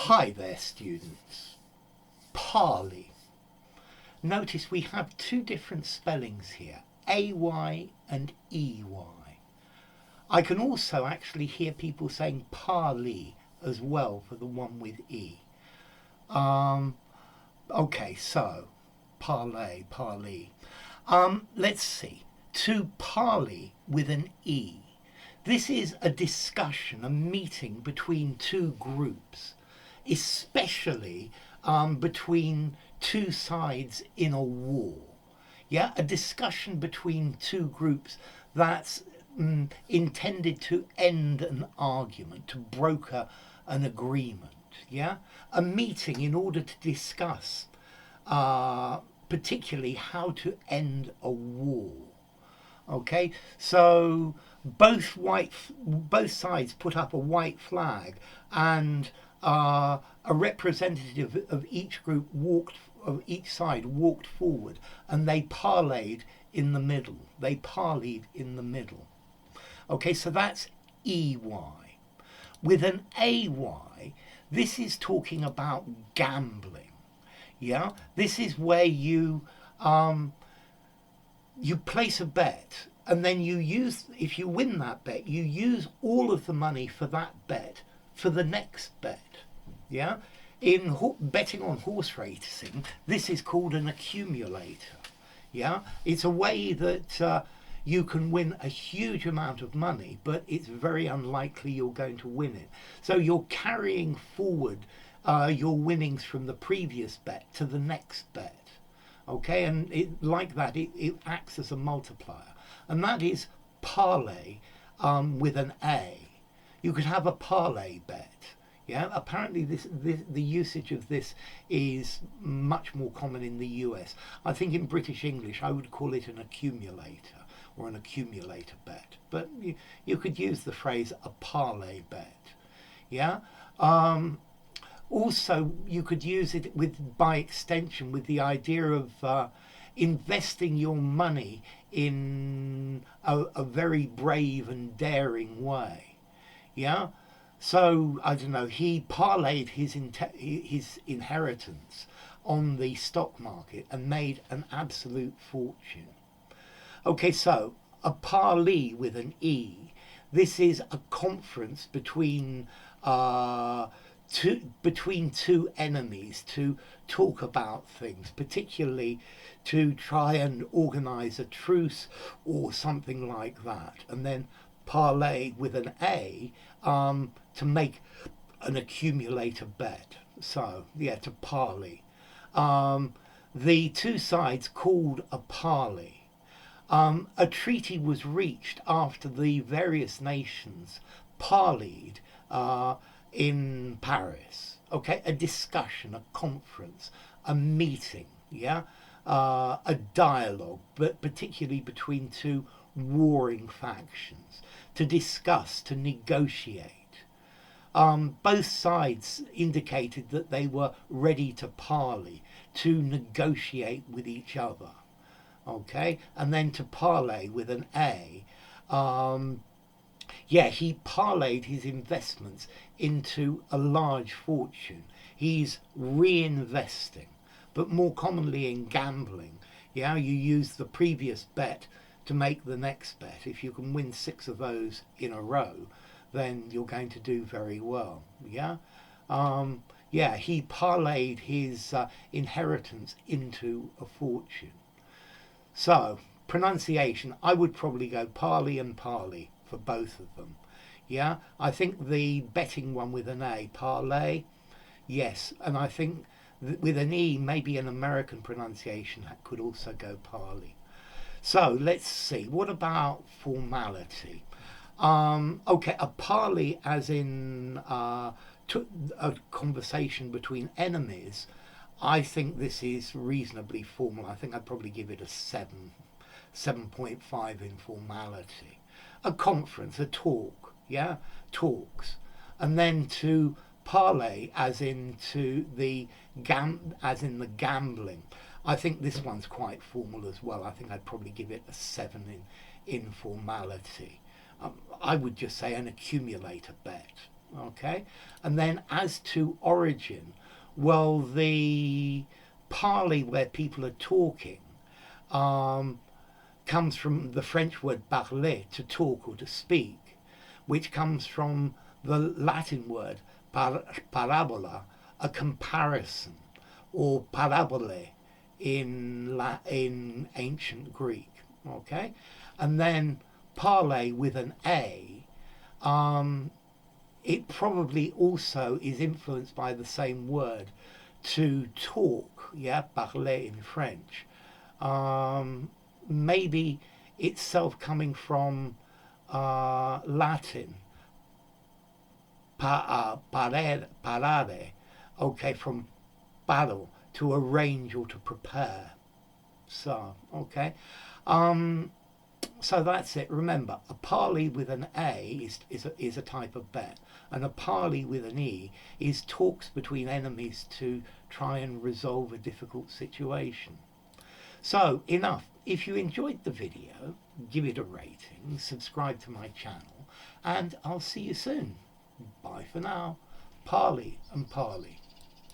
Hi there, students. Parley. Notice we have two different spellings here, AY and EY. I can also actually hear people saying Parley as well for the one with E. Okay, so Parlay, Parley. Let's see. To parley with an E. This is a discussion, a meeting between two groups, especially between two sides in a war. Yeah, a discussion between two groups that's intended to end an argument, to broker an agreement. Yeah, a meeting in order to discuss particularly how to end a war. Okay, so both sides put up a white flag, and a representative of each side walked forward, and they parlayed in the middle. They parleyed in the middle. Okay, so that's EY. With an AY, this is talking about gambling. Yeah, this is where you place a bet, and then if you win that bet, you use all of the money for that bet for the next bet. Yeah, in betting on horse racing, this is called an accumulator. Yeah, it's a way that you can win a huge amount of money, but it's very unlikely you're going to win it. So you're carrying forward your winnings from the previous bet to the next bet. Okay, and it acts as a multiplier, and that is parlay with an A. You could have a parlay bet. Yeah, apparently the usage of this is much more common in the US. I think in British English I would call it an accumulator or an accumulator bet, but you could use the phrase a parlay bet. Yeah. Also, you could use it by extension with the idea of investing your money in a very brave and daring way. Yeah, so I don't know. He parlayed his inheritance on the stock market and made an absolute fortune. Okay, so a parley with an E. This is a conference between two enemies to talk about things, particularly to try and organize a truce or something like that, and then parlay with an A to make an accumulator bet. So yeah, to parley. The two sides called a parley. A treaty was reached after the various nations parleyed in Paris. Okay, a discussion, a conference, a meeting, yeah, a dialogue, but particularly between two warring factions, to discuss, to negotiate. Both sides indicated that they were ready to parley, to negotiate with each other. Okay, and then to parlay with an A. Yeah, he parlayed his investments into a large fortune. He's reinvesting, but more commonly in gambling. Yeah, you use the previous bet to make the next bet. If you can win 6 of those in a row, then you're going to do very well. Yeah, yeah, he parlayed his inheritance into a fortune. So pronunciation, I would probably go parley and parley for both of them. Yeah, I think the betting one with an A, parlay, yes, and I think with an E, maybe an American pronunciation could also go parley. So let's see, what about formality? Okay, a parley as in a conversation between enemies. I think this is reasonably formal. I think I'd probably give it a 7.5 in formality. A conference, a talk, yeah, talks, and then to parlay as in the gambling. I think this one's quite formal as well. I think I'd probably give it a 7 in formality. I would just say an accumulator bet. Okay, and then as to origin, well, the parley where people are talking um, comes from the French word parler, to talk or to speak, which comes from the Latin word parabola, a comparison, or parabole in ancient Greek. Okay, and then parlay with an A. It probably also is influenced by the same word, to talk, yeah, parler in French. Maybe itself coming from Latin, parare, okay, from paro, to arrange or to prepare. So, okay. So that's it. Remember, a parley with an A is a type of bet, and a parley with an E is talks between enemies to try and resolve a difficult situation. So, enough. If you enjoyed the video, give it a rating, subscribe to my channel, and I'll see you soon. Bye for now. Parley and Parley.